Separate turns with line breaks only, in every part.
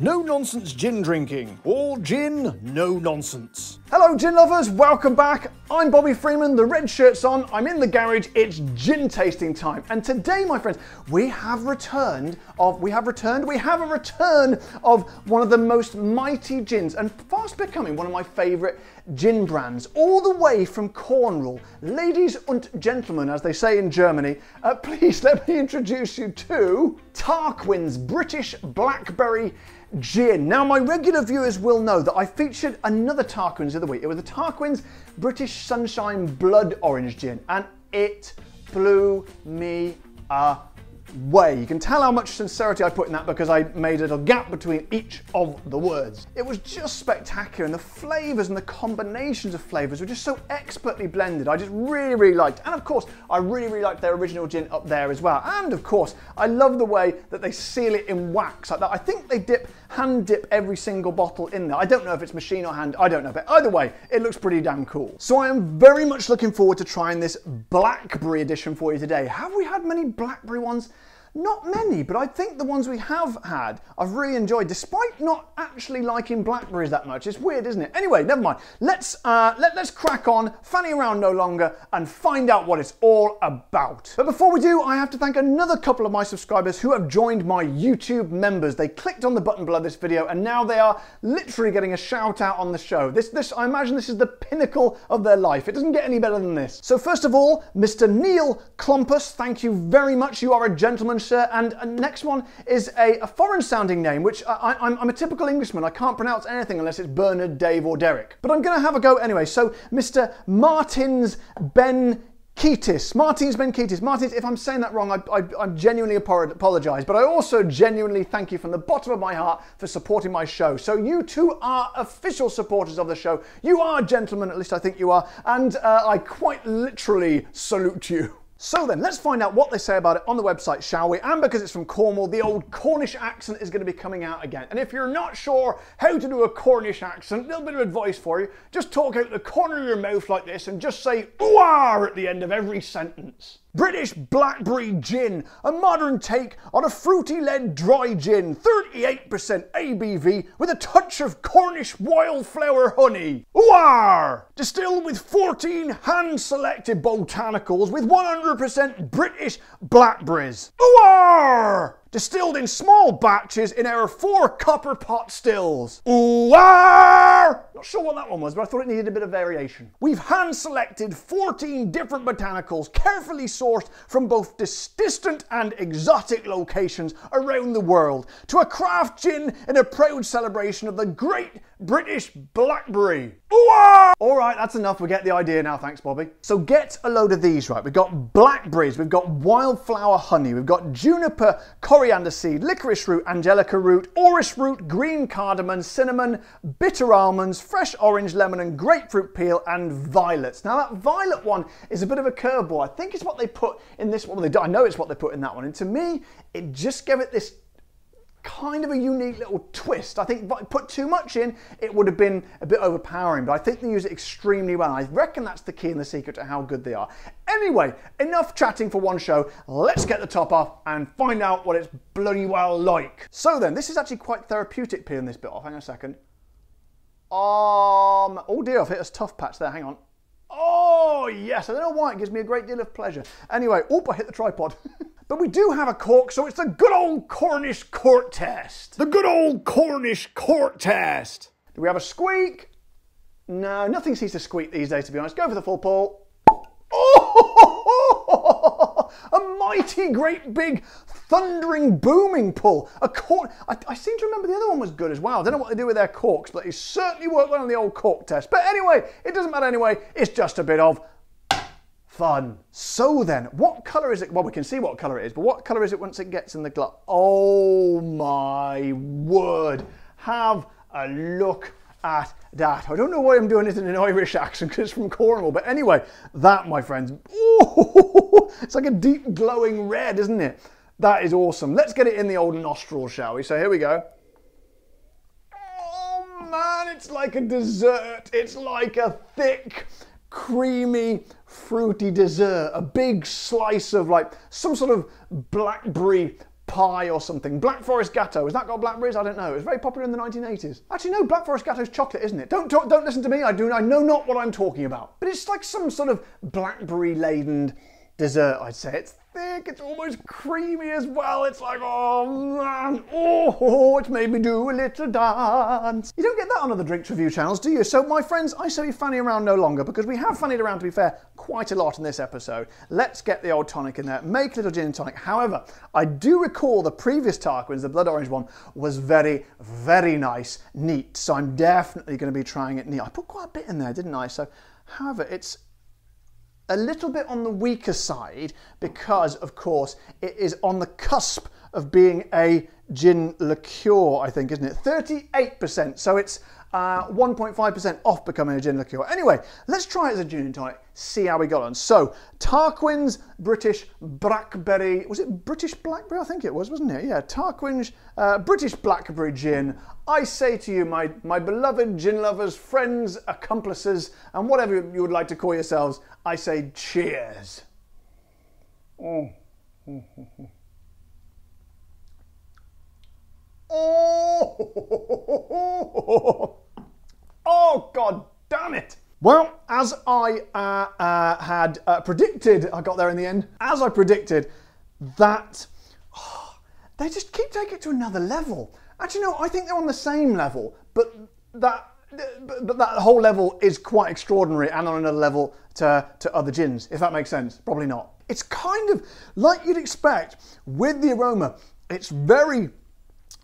No nonsense gin drinking, or gin, no nonsense.
Hello gin lovers, welcome back. I'm Bobby Freeman, the red shirt's on, I'm in the garage, it's gin tasting time. And today, my friends, we have a return of one of the most mighty gins and fast becoming one of my favourite gin brands, all the way from Cornwall. Ladies and gentlemen, as they say in Germany, please let me introduce you to Tarquin's British Blackberry Gin. Now, my regular viewers will know that I featured another Tarquin's the other week. It was the Tarquin's British Sunshine Blood Orange Gin, and it blew me away. You can tell how much sincerity I put in that because I made a little gap between each of the words. It was just spectacular, and the flavours and the combinations of flavours were just so expertly blended. I just really liked, and of course I really liked their original gin up there as well. And of course I love the way that they seal it in wax like that. I think they hand dip every single bottle in there. I don't know if it's machine or hand, I don't know, but either way it looks pretty damn cool. So I am very much looking forward to trying this Blackberry edition for you today. Have we had many Blackberry ones? Not many, but I think the ones we have had I've really enjoyed, despite not actually liking blackberries that much. It's weird, isn't it? Anyway, never mind. Let's crack on, fanny around no longer, and find out what it's all about. But before we do, I have to thank another couple of my subscribers who have joined my YouTube members. They clicked on the button below this video, and now they are literally getting a shout out on the show. I imagine this is the pinnacle of their life. It doesn't get any better than this. So first of all, Mr. Neil Klompus, thank you very much. You are a gentleman, sir. And next one is a foreign sounding name, which I'm a typical Englishman. I can't pronounce anything unless it's Bernard, Dave or Derek. But I'm going to have a go anyway. So Mr. Martins Benkitis. Martins, if I'm saying that wrong, I genuinely apologise. But I also genuinely thank you from the bottom of my heart for supporting my show. So you two are official supporters of the show. You are gentlemen, at least I think you are. And I quite literally salute you. So then, let's find out what they say about it on the website, shall we? And because it's from Cornwall, the old Cornish accent is going to be coming out again. And if you're not sure how to do a Cornish accent, a little bit of advice for you. Just talk out the corner of your mouth like this and just say "ooh-ah" at the end of every sentence. British Blackberry Gin, a modern take on a fruity-led dry gin, 38% ABV with a touch of Cornish wildflower honey. Ooh-ah! Distilled with 14 hand-selected botanicals with 100% British blackberries. Ooh-ah! Distilled in small batches in our 4 copper pot stills. Ooh-ah! Not sure what that one was, but I thought it needed a bit of variation. We've hand-selected 14 different botanicals, carefully sourced from both distant and exotic locations around the world, to a craft gin in a proud celebration of the great British Blackberry. Ooh-ah! All right, that's enough. We get the idea now. Thanks, Bobby. So get a load of these, right? We've got blackberries, we've got wildflower honey, we've got juniper, coriander seed, licorice root, angelica root, orris root, green cardamom, cinnamon, bitter almonds, fresh orange, lemon and grapefruit peel, and violets. Now that violet one is a bit of a curveball. I think it's what they put in this one. I know it's what they put in that one. And to me, it just gave it this kind of a unique little twist. I think if I put too much in, it would have been a bit overpowering, but I think they use it extremely well. I reckon that's the key and the secret to how good they are. Anyway, enough chatting for one show. Let's get the top off and find out what it's bloody well like. So then, this is actually quite therapeutic peeling this bit off. Hang on a second. Oh dear, I've hit a tough patch there. Hang on. Oh yes, I don't know why, it gives me a great deal of pleasure. Anyway, I hit the tripod. But we do have a cork, so it's the good old Cornish cork test. The good old Cornish cork test. Do we have a squeak? No, nothing seems to squeak these days, to be honest. Go for the full pull. Oh, a mighty great big thundering booming pull. A cork. I seem to remember the other one was good as well. I don't know what they do with their corks, but it certainly worked well on the old cork test. But anyway, it doesn't matter anyway. It's just a bit of fun. So then, what colour is it? Well, we can see what colour it is, but what colour is it once it gets in the glass? Oh my word. Have a look at that. I don't know why I'm doing it in an Irish accent because it's from Cornwall, but anyway, that, my friends, ooh, it's like a deep glowing red, isn't it? That is awesome. Let's get it in the old nostril, shall we? So here we go. Oh man, it's like a dessert. It's like a thick, creamy, fruity dessert. A big slice of like some sort of blackberry pie or something. Black Forest Gatto, has that got blackberries? I don't know. It was very popular in the 1980s. Actually, no, Black Forest Gatto's chocolate, isn't it? Don't listen to me, I know not what I'm talking about. But it's like some sort of blackberry-laden dessert, I'd say. It's thick, it's almost creamy as well. It's like, oh man, oh, it's made me do a little dance. You don't get that on other drinks review channels, do you? So my friends, I say we fanny around no longer, because we have fannied around, to be fair, quite a lot in this episode. Let's get the old tonic in there, make a little gin and tonic. However, I do recall the previous Tarquins, the blood orange one, was very, very nice, neat. So I'm definitely going to be trying it neat. I put quite a bit in there, didn't I? So, however, it's a little bit on the weaker side because, of course, it is on the cusp of being a gin liqueur, I think, isn't it? 38%, so it's 1.5% off becoming a gin liqueur. Anyway, let's try it as a gin and tonic, see how we got on. So, Tarquin's British Blackberry, was it British Blackberry? I think it was, wasn't it? Yeah, Tarquin's British Blackberry gin. I say to you, my beloved gin lovers, friends, accomplices, and whatever you would like to call yourselves, I say cheers. Oh. Oh, oh, God damn it. Well, as I had predicted, I got there in the end, as I predicted, that they just keep taking it to another level. Actually, no, I think they're on the same level, but that whole level is quite extraordinary and on another level to other gins, if that makes sense. Probably not. It's kind of like you'd expect with the aroma. It's very,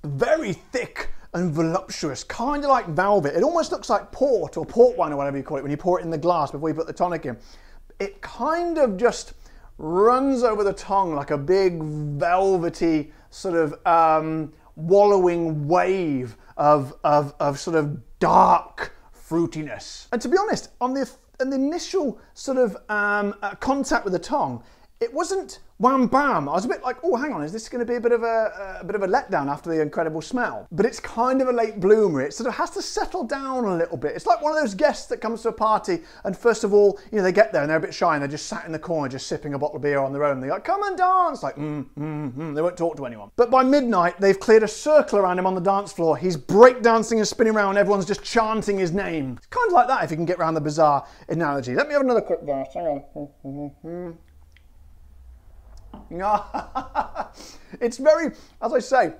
very thick and voluptuous, kind of like velvet. It almost looks like port or port wine or whatever you call it when you pour it in the glass before you put the tonic in. It kind of just runs over the tongue like a big velvety sort of wallowing wave of sort of dark fruitiness. And to be honest, on the initial sort of contact with the tongue, it wasn't wham bam. I was a bit like, oh, hang on, is this going to be a bit of a letdown after the incredible smell? But it's kind of a late bloomer. It sort of has to settle down a little bit. It's like one of those guests that comes to a party and first of all, you know, they get there and they're a bit shy and they're just sat in the corner just sipping a bottle of beer on their own. And they're like, come and dance. Like, they won't talk to anyone. But by midnight, they've cleared a circle around him on the dance floor. He's breakdancing and spinning around. Everyone's just chanting his name. It's kind of like that if you can get around the bizarre analogy. Let me have another quick glass. Hang on. It's very, as I say,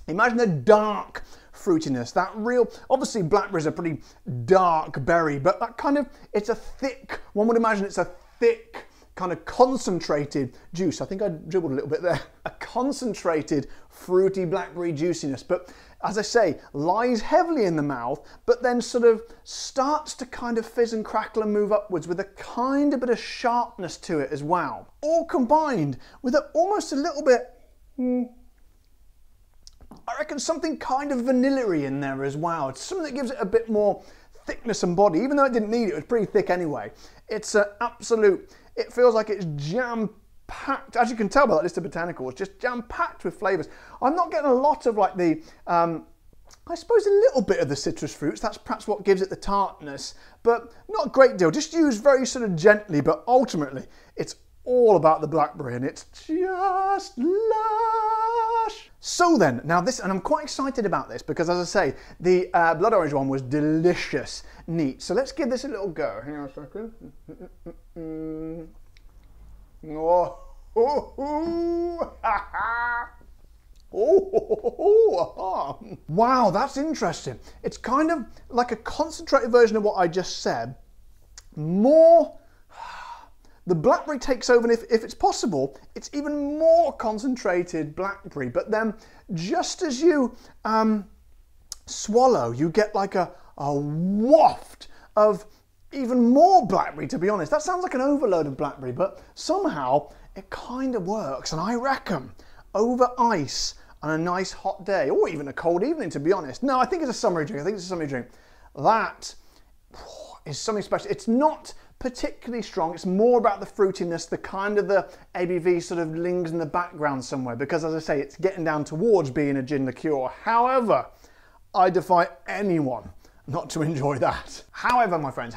imagine the dark fruitiness, that real, obviously blackberries are pretty dark berry, but that kind of, it's a thick, one would imagine it's a thick, kind of concentrated juice. I think I dribbled a little bit there. A concentrated, fruity blackberry juiciness, but as I say, lies heavily in the mouth, but then sort of starts to kind of fizz and crackle and move upwards with a kind of bit of sharpness to it as well. All combined with almost a little bit, I reckon something kind of vanilla-y in there as well. It's something that gives it a bit more thickness and body, even though it didn't need it, it was pretty thick anyway. It's an absolute, it feels like it's jam-packed, as you can tell by that list of botanicals, just jam-packed with flavours. I'm not getting a lot of like the, I suppose a little bit of the citrus fruits, that's perhaps what gives it the tartness, but not a great deal, just used very sort of gently, but ultimately it's all about the blackberry and it's just lush. So then, now this, and I'm quite excited about this because as I say, the blood orange one was delicious, neat. So let's give this a little go. Hang on a second. Oh, oh, oh, ha, ha. Oh, wow, that's interesting. It's kind of like a concentrated version of what I just said. More, the blackberry takes over, and if it's possible, it's even more concentrated blackberry. But then, just as you swallow, you get like a waft of even more blackberry, to be honest. That sounds like an overload of blackberry, but somehow it kind of works. And I reckon over ice on a nice hot day, or even a cold evening, to be honest. No, I think it's a summery drink. I think it's a summery drink. That is something special. It's not particularly strong. It's more about the fruitiness, the kind of the ABV sort of lingers in the background somewhere, because as I say, it's getting down towards being a gin liqueur. However, I defy anyone not to enjoy that. However, my friends,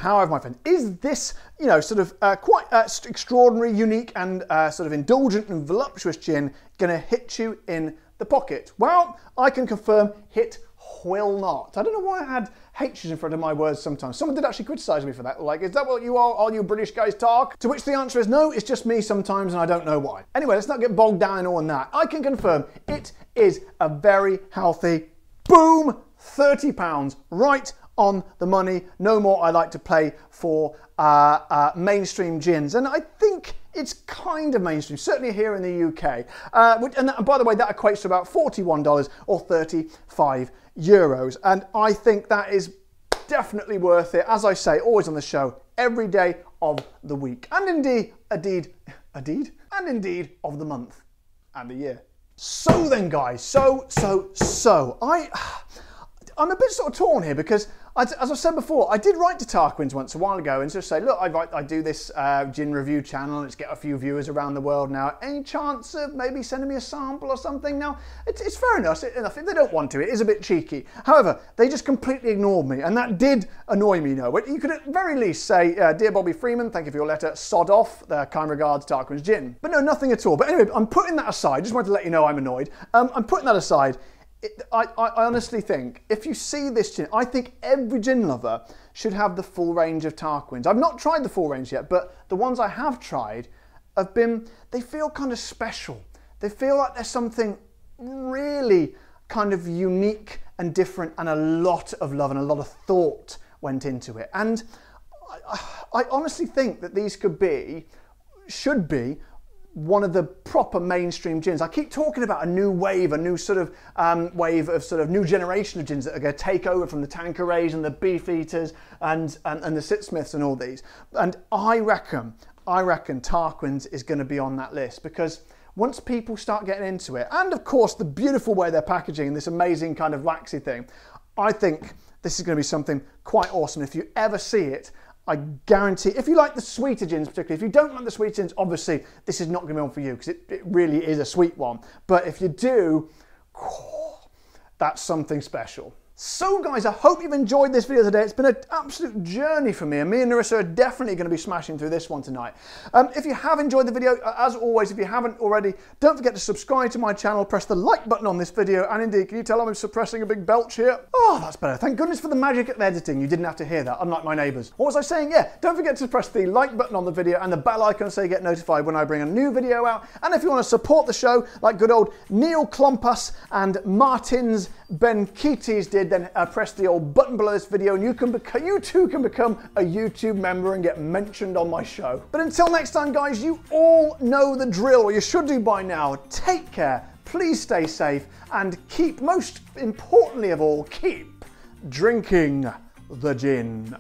is this, sort of quite extraordinary, unique, and sort of indulgent and voluptuous gin going to hit you in the pocket? Well, I can confirm it will not. I don't know why I had H's in front of my words sometimes. Someone did actually criticise me for that. Like, is that what you all you British guys talk? To which the answer is no, it's just me sometimes and I don't know why. Anyway, let's not get bogged down in all that. I can confirm it is a very healthy, boom, £30, right on the money. No more I like to play for mainstream gins. And I think it's kind of mainstream, certainly here in the UK. And by the way, that equates to about $41 or 35 euros. And I think that is definitely worth it. As I say, always on the show, every day of the week. And indeed of the month and the year. So then, guys, I'm a bit sort of torn here because, as I said before, I did write to Tarquin's once a while ago and just say, look, I do this gin review channel, it's get a few viewers around the world now. Any chance of maybe sending me a sample or something? Now, it's fair enough. If they don't want to, it is a bit cheeky. However, they just completely ignored me, and that did annoy me, But you could at the very least say, Dear Bobby Freeman, thank you for your letter, sod off, kind regards, Tarquin's Gin. But no, nothing at all. But anyway, I'm putting that aside. Just wanted to let you know I'm annoyed. I'm putting that aside. I honestly think, if you see this gin, I think every gin lover should have the full range of Tarquins. I've not tried the full range yet, but the ones I have tried they feel kind of special. They feel like there's something really kind of unique and different, and a lot of love and a lot of thought went into it. And I honestly think that these should be one of the proper mainstream gins. I keep talking about a new wave, a new sort of wave of sort of new generation of gins that are going to take over from the Tanquerays and the Beefeaters and the Sitsmiths and all these. And I reckon Tarquin's is going to be on that list, because once people start getting into it, and of course the beautiful way they're packaging this amazing kind of waxy thing, I think this is going to be something quite awesome. If you ever see it, I guarantee, if you like the sweeter gins particularly, if you don't like the sweet gins, obviously this is not going to be on for you, because it really is a sweet one. But if you do, that's something special. So guys, I hope you've enjoyed this video today. It's been an absolute journey for me, and me and Narissa are definitely going to be smashing through this one tonight. If you have enjoyed the video, as always, if you haven't already, don't forget to subscribe to my channel, press the like button on this video, and indeed, can you tell I'm suppressing a big belch here? Oh, that's better. Thank goodness for the magic of editing. You didn't have to hear that, unlike my neighbours. What was I saying? Yeah, don't forget to press the like button on the video and the bell icon so you get notified when I bring a new video out. And if you want to support the show, like good old Neil Klompas and Martins Benkites did, then press the old button below this video and you too can become a YouTube member and get mentioned on my show. But until next time, guys, you all know the drill, or you should do by now. Take care, please stay safe, and keep, most importantly of all, keep drinking the gin.